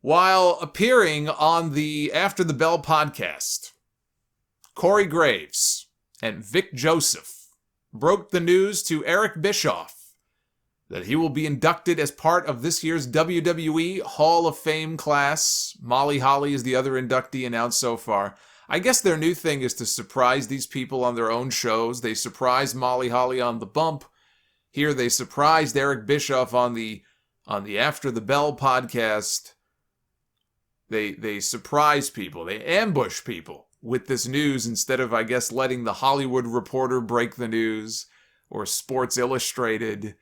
While appearing on the After the Bell podcast, Corey Graves and Vic Joseph broke the news to Eric Bischoff that he will be inducted as part of this year's WWE Hall of Fame class. Molly Holly is the other inductee announced so far. I guess their new thing is to surprise these people on their own shows. They surprised Molly Holly on The Bump. Here they surprised Eric Bischoff on the After the Bell podcast. They surprise people. They ambush people with this news instead of, I guess, letting the Hollywood Reporter break the news, or Sports Illustrated,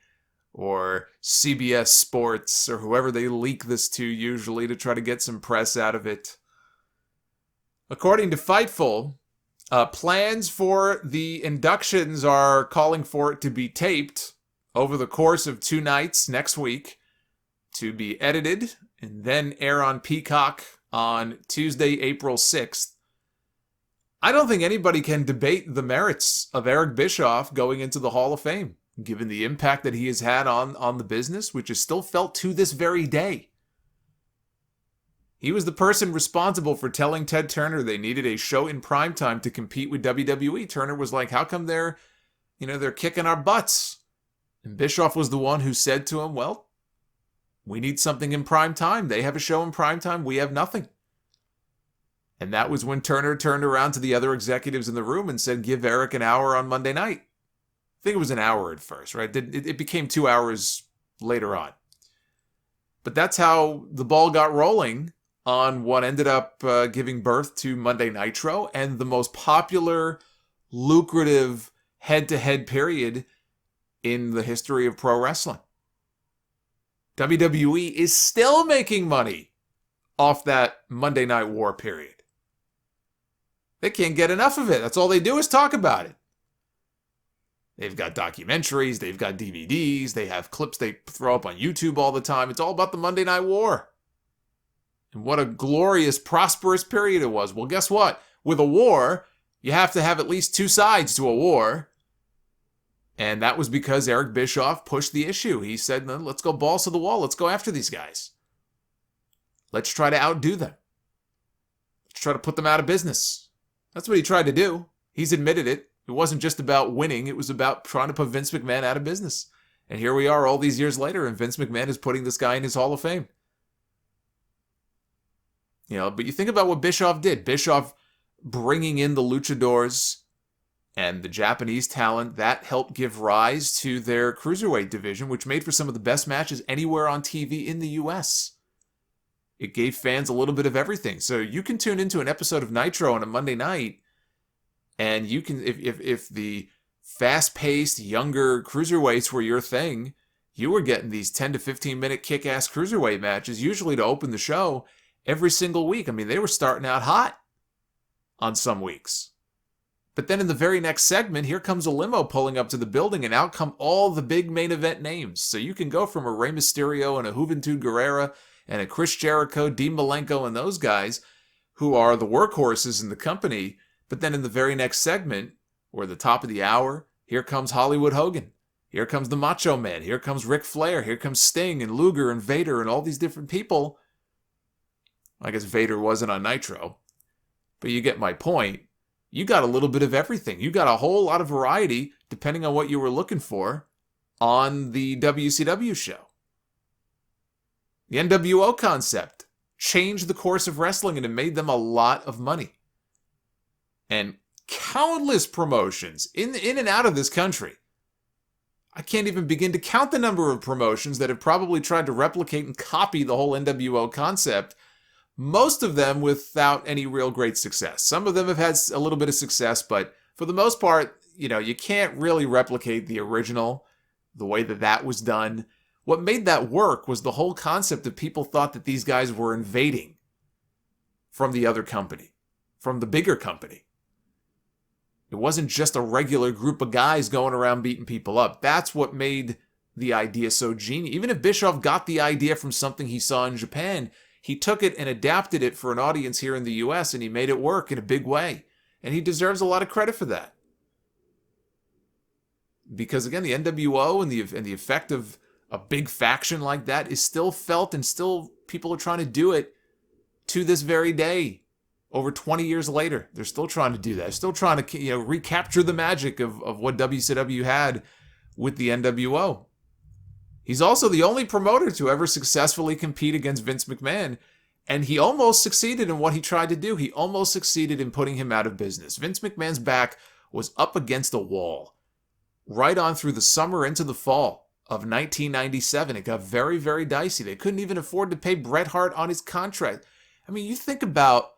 or CBS Sports, or whoever they leak this to usually to try to get some press out of it. According to Fightful, plans for the inductions are calling for it to be taped over the course of 2 nights next week, to be edited and then air on Peacock on Tuesday, April 6th. I don't think anybody can debate the merits of Eric Bischoff going into the Hall of Fame, given the impact that he has had on the business, which is still felt to this very day. He was the person responsible for telling Ted Turner they needed a show in primetime to compete with WWE. Turner was like, how come they're kicking our butts? And Bischoff was the one who said to him, well, we need something in prime time. They have a show in prime time. We have nothing. And that was when Turner turned around to the other executives in the room and said, give Eric an hour on Monday night. I think it was an hour at first, right? It became 2 hours later on. But that's how the ball got rolling on what ended up giving birth to Monday Nitro and the most popular, lucrative head-to-head period in the history of pro wrestling. WWE is still making money off that Monday Night War period. They can't get enough of it. That's all they do is talk about it. They've got documentaries, they've got DVDs, they have clips they throw up on YouTube all the time. It's all about the Monday Night War. And what a glorious, prosperous period it was. Well, guess what? With a war, you have to have at least 2 sides to a war. And that was because Eric Bischoff pushed the issue. He said, no, let's go balls to the wall. Let's go after these guys. Let's try to outdo them. Let's try to put them out of business. That's what he tried to do. He's admitted it. It wasn't just about winning. It was about trying to put Vince McMahon out of business. And here we are all these years later, and Vince McMahon is putting this guy in his Hall of Fame. But you think about what Bischoff did. Bischoff bringing in the luchadors and the Japanese talent, that helped give rise to their cruiserweight division, which made for some of the best matches anywhere on TV in the U.S. It gave fans a little bit of everything. So you can tune into an episode of Nitro on a Monday night, and you can, if the fast-paced, younger cruiserweights were your thing, you were getting these 10 to 15-minute kick-ass cruiserweight matches, usually to open the show, every single week. I mean, they were starting out hot on some weeks. But then in the very next segment, here comes a limo pulling up to the building, and out come all the big main event names. So you can go from a Rey Mysterio and a Juventud Guerrera and a Chris Jericho, Dean Malenko, and those guys who are the workhorses in the company. But then in the very next segment, or the top of the hour, here comes Hollywood Hogan. Here comes the Macho Man. Here comes Ric Flair. Here comes Sting and Luger and Vader and all these different people. I guess Vader wasn't on Nitro, but you get my point. You got a little bit of everything. You got a whole lot of variety, depending on what you were looking for, on the WCW show. The NWO concept changed the course of wrestling, and it made them a lot of money. And countless promotions in and out of this country. I can't even begin to count the number of promotions that have probably tried to replicate and copy the whole NWO concept. Most of them without any real great success. Some of them have had a little bit of success, but for the most part, you can't really replicate the original, the way that was done. What made that work was the whole concept that people thought that these guys were invading from the other company, from the bigger company. It wasn't just a regular group of guys going around beating people up. That's what made the idea so genius. Even if Bischoff got the idea from something he saw in Japan, he took it and adapted it for an audience here in the U.S., and he made it work in a big way. And he deserves a lot of credit for that. Because, again, the NWO and the effect of a big faction like that is still felt and still people are trying to do it to this very day. Over 20 years later, they're still trying to do that. They're still trying to, recapture the magic of what WCW had with the NWO. He's also the only promoter to ever successfully compete against Vince McMahon, and he almost succeeded in what he tried to do. He almost succeeded in putting him out of business. Vince McMahon's back was up against a wall right on through the summer into the fall of 1997. It got very, very dicey. They couldn't even afford to pay Bret Hart on his contract. I mean, you think about,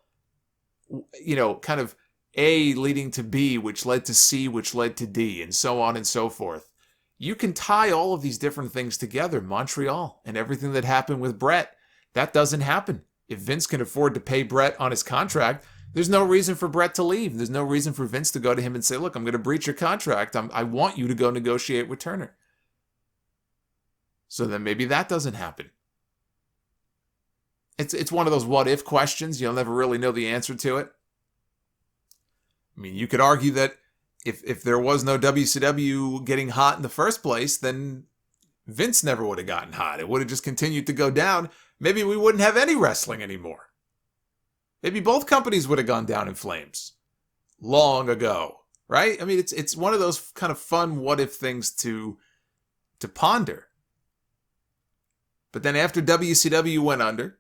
kind of A leading to B, which led to C, which led to D, and so on and so forth. You can tie all of these different things together. Montreal and everything that happened with Bret, that doesn't happen. If Vince can afford to pay Bret on his contract, there's no reason for Bret to leave. There's no reason for Vince to go to him and say, look, I'm going to breach your contract. I want you to go negotiate with Turner. So then maybe that doesn't happen. It's one of those what-if questions. You'll never really know the answer to it. I mean, you could argue that if there was no WCW getting hot in the first place, then Vince never would have gotten hot. It would have just continued to go down. Maybe we wouldn't have any wrestling anymore. Maybe both companies would have gone down in flames long ago, right? I mean, it's one of those kind of fun what-if things to ponder. But then after WCW went under,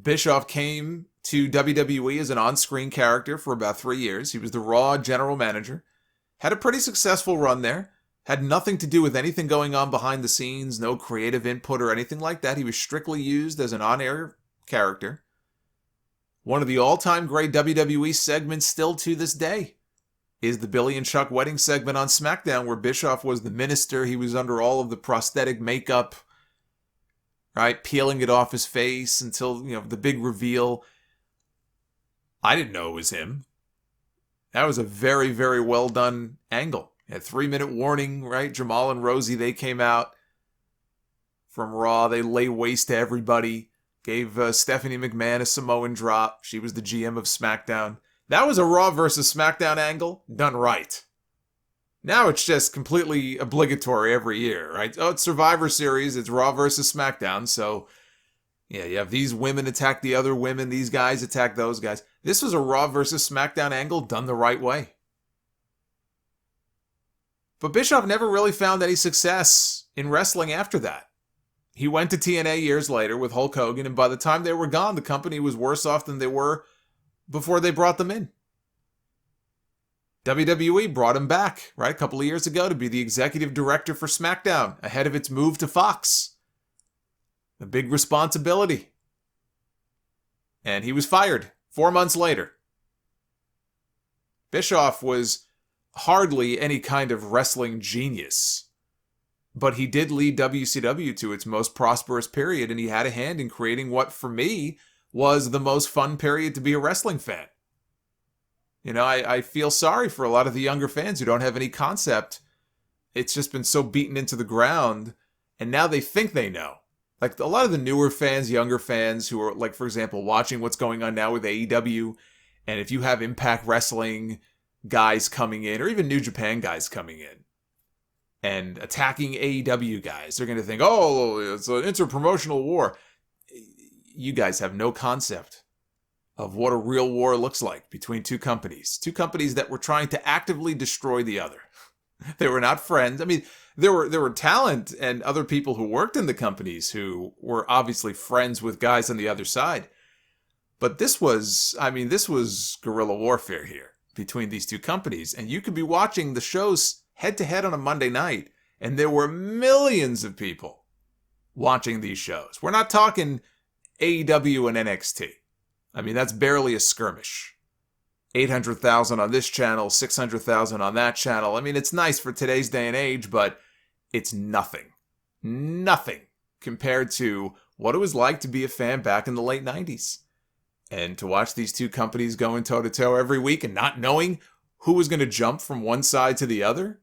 Bischoff came to WWE as an on-screen character for about 3 years. He was the Raw general manager. Had a pretty successful run there. Had nothing to do with anything going on behind the scenes, no creative input or anything like that. He was strictly used as an on-air character. One of the all-time great WWE segments still to this day is the Billy and Chuck wedding segment on SmackDown, where Bischoff was the minister. He was under all of the prosthetic makeup, right? Peeling it off his face until, the big reveal. I didn't know it was him. That was a very, very well done angle. A 3-minute warning, right? Jamal and Rosie, they came out from Raw. They lay waste to everybody. Gave Stephanie McMahon a Samoan drop. She was the GM of SmackDown. That was a Raw versus SmackDown angle done right. Now it's just completely obligatory every year, right? Oh, it's Survivor Series. It's Raw versus SmackDown. So, yeah, you have these women attack the other women. These guys attack those guys. This was a Raw versus SmackDown angle done the right way. But Bischoff never really found any success in wrestling after that. He went to TNA years later with Hulk Hogan, and by the time they were gone, the company was worse off than they were before they brought them in. WWE brought him back, right, a couple of years ago to be the executive director for SmackDown, ahead of its move to Fox. A big responsibility. And he was fired 4 months later. Bischoff was hardly any kind of wrestling genius, but he did lead WCW to its most prosperous period, and he had a hand in creating what, for me, was the most fun period to be a wrestling fan. I feel sorry for a lot of the younger fans who don't have any concept. It's just been so beaten into the ground, and now they think they know. Like a lot of the newer fans, younger fans who are, like, for example, watching what's going on now with AEW, and if you have Impact Wrestling guys coming in, or even New Japan guys coming in, and attacking AEW guys, they're going to think, oh, it's an interpromotional war. You guys have no concept of what a real war looks like between two companies. Two companies that were trying to actively destroy the other. They were not friends. I mean, there were talent and other people who worked in the companies who were obviously friends with guys on the other side. But this was guerrilla warfare here between these two companies. And you could be watching the shows head-to-head on a Monday night, and there were millions of people watching these shows. We're not talking AEW and NXT. I mean, that's barely a skirmish. 800,000 on this channel, 600,000 on that channel. I mean, it's nice for today's day and age, but it's nothing. Nothing compared to what it was like to be a fan back in the late 90s. And to watch these two companies going toe-to-toe every week and not knowing who was going to jump from one side to the other,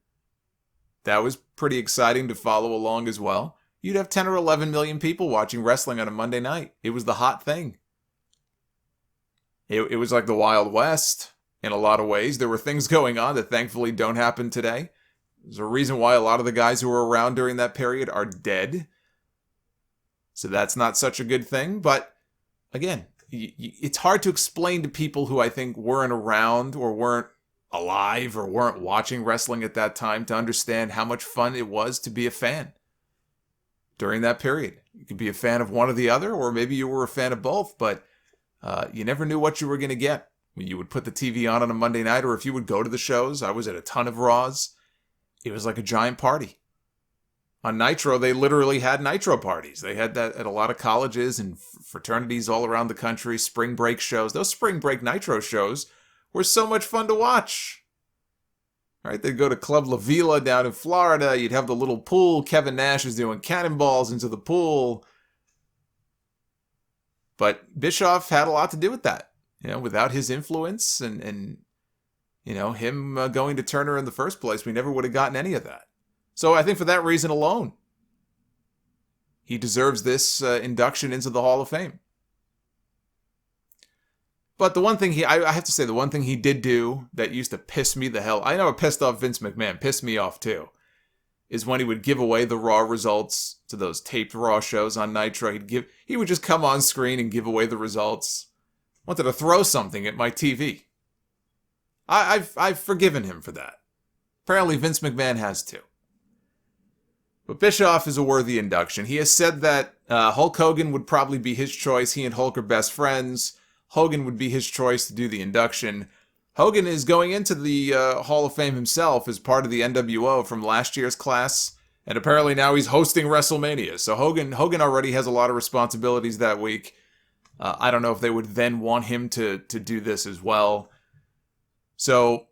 that was pretty exciting to follow along as well. You'd have 10 or 11 million people watching wrestling on a Monday night. It was the hot thing. It was like the Wild West in a lot of ways. There were things going on that thankfully don't happen today. There's a reason why a lot of the guys who were around during that period are dead. So that's not such a good thing. But again, it's hard to explain to people who I think weren't around or weren't alive or weren't watching wrestling at that time to understand how much fun it was to be a fan during that period. You could be a fan of one or the other, or maybe you were a fan of both, but you never knew what you were going to get when you would put the TV on a Monday night, or if you would go to the shows. I was at a ton of Raws. It was like a giant party. On Nitro, they literally had Nitro parties. They had that at a lot of colleges and fraternities all around the country, spring break shows. Those spring break Nitro shows were so much fun to watch. Right? They'd go to Club La Vila down in Florida. You'd have the little pool. Kevin Nash is doing cannonballs into the pool. But Bischoff had a lot to do with that. Without his influence and him going to Turner in the first place, we never would have gotten any of that. So I think for that reason alone, he deserves this induction into the Hall of Fame. But the one thing I have to say, the one thing he did do that used to piss me the hell, I know it pissed off Vince McMahon, pissed me off too, is when he would give away the Raw results to those taped Raw shows on Nitro. He would just come on screen and give away the results. Wanted to throw something at my TV. I've forgiven him for that. Apparently Vince McMahon has too. But Bischoff is a worthy induction. He has said that Hulk Hogan would probably be his choice. He and Hulk are best friends. Hogan would be his choice to do the induction. Hogan is going into the Hall of Fame himself as part of the NWO from last year's class. And apparently now he's hosting WrestleMania. So Hogan already has a lot of responsibilities that week. I don't know if they would then want him to do this as well. So,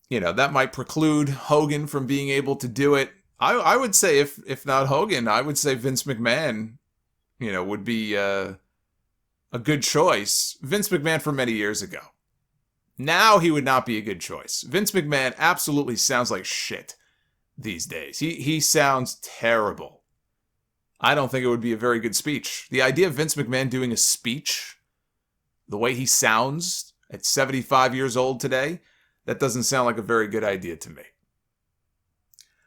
that might preclude Hogan from being able to do it. I would say if not Hogan, I would say Vince McMahon, would be a good choice. Vince McMahon from many years ago. Now he would not be a good choice. Vince McMahon absolutely sounds like shit these days. He sounds terrible. I don't think it would be a very good speech. The idea of Vince McMahon doing a speech, the way he sounds at 75 years old today, that doesn't sound like a very good idea to me.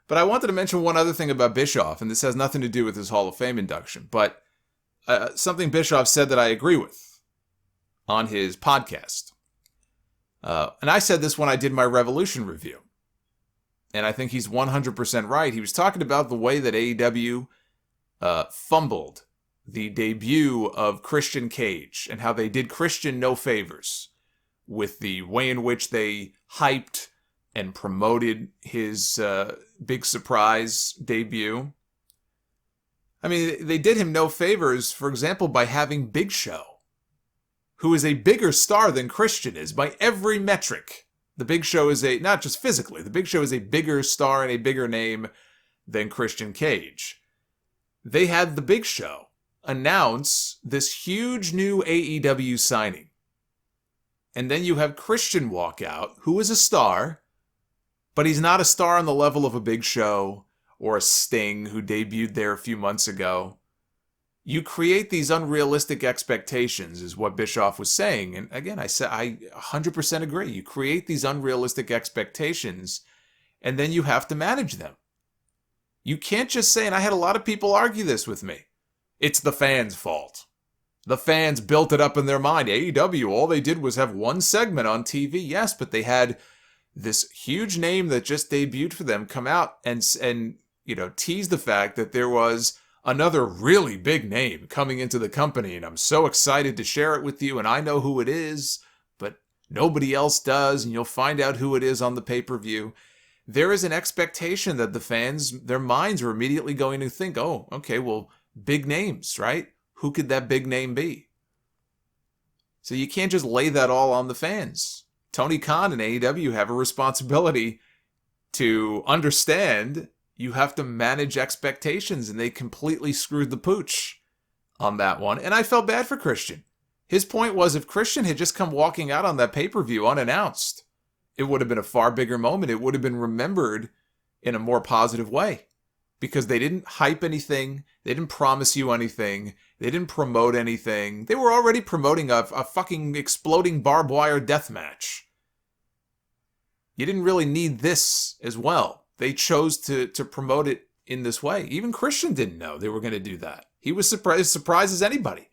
But I wanted to mention one other thing about Bischoff, and this has nothing to do with his Hall of Fame induction, but something Bischoff said that I agree with on his podcast. And I said this when I did my Revolution review. And I think he's 100% right. He was talking about the way that AEW fumbled the debut of Christian Cage and how they did Christian no favors with the way in which they hyped and promoted his big surprise debut. I mean, they did him no favors, for example, by having Big Show, who is a bigger star than Christian is by every metric. The Big Show is not just physically, the Big Show is a bigger star and a bigger name than Christian Cage. They had the Big Show announce this huge new AEW signing. And then you have Christian walk out, who is a star, but he's not a star on the level of a Big Show or a Sting who debuted there a few months ago. You create these unrealistic expectations, is what Bischoff was saying. And again, I 100% agree. You create these unrealistic expectations, and then you have to manage them. You can't just say, and I had a lot of people argue this with me, it's the fans' fault. The fans built it up in their mind. AEW, all they did was have one segment on TV. Yes, but they had this huge name that just debuted for them come out and tease the fact that there was another really big name coming into the company, and I'm so excited to share it with you, and I know who it is, but nobody else does, and you'll find out who it is on the pay-per-view. There is an expectation that the fans, their minds are immediately going to think, oh, okay, well, big names, right? Who could that big name be? So you can't just lay that all on the fans. Tony Khan and AEW have a responsibility to understand you have to manage expectations, and they completely screwed the pooch on that one. And I felt bad for Christian. His point was if Christian had just come walking out on that pay-per-view unannounced, it would have been a far bigger moment. It would have been remembered in a more positive way because they didn't hype anything. They didn't promise you anything. They didn't promote anything. They were already promoting a fucking exploding barbed wire death match. You didn't really need this as well. They chose to promote it in this way. Even Christian didn't know they were going to do that. He was surprised as anybody.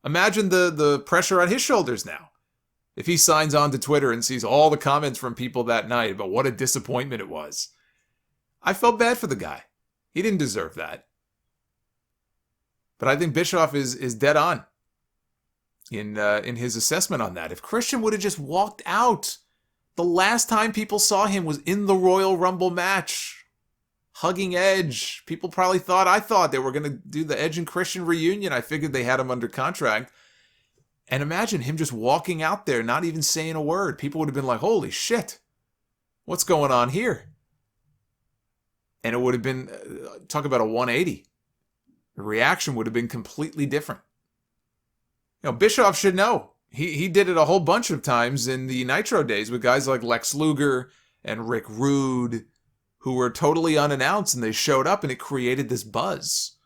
Imagine the pressure on his shoulders now. If he signs on to Twitter and sees all the comments from people that night about what a disappointment it was. I felt bad for the guy. He didn't deserve that. But I think Bischoff is dead on in his assessment on that. If Christian would have just walked out, the last time people saw him was in the Royal Rumble match, hugging Edge. People probably I thought they were going to do the Edge and Christian reunion. I figured they had him under contract. And imagine him just walking out there, not even saying a word. People would have been like, holy shit, what's going on here? And it would have been, talk about a 180. The reaction would have been completely different. Bischoff should know. He did it a whole bunch of times in the Nitro days with guys like Lex Luger and Rick Rude, who were totally unannounced, and they showed up and it created this buzz.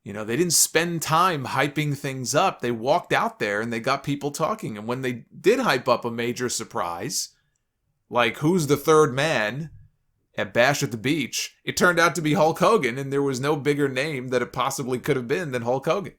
They didn't spend time hyping things up. They walked out there and they got people talking. And when they did hype up a major surprise, like who's the third man at Bash at the Beach, it turned out to be Hulk Hogan, and there was no bigger name that it possibly could have been than Hulk Hogan.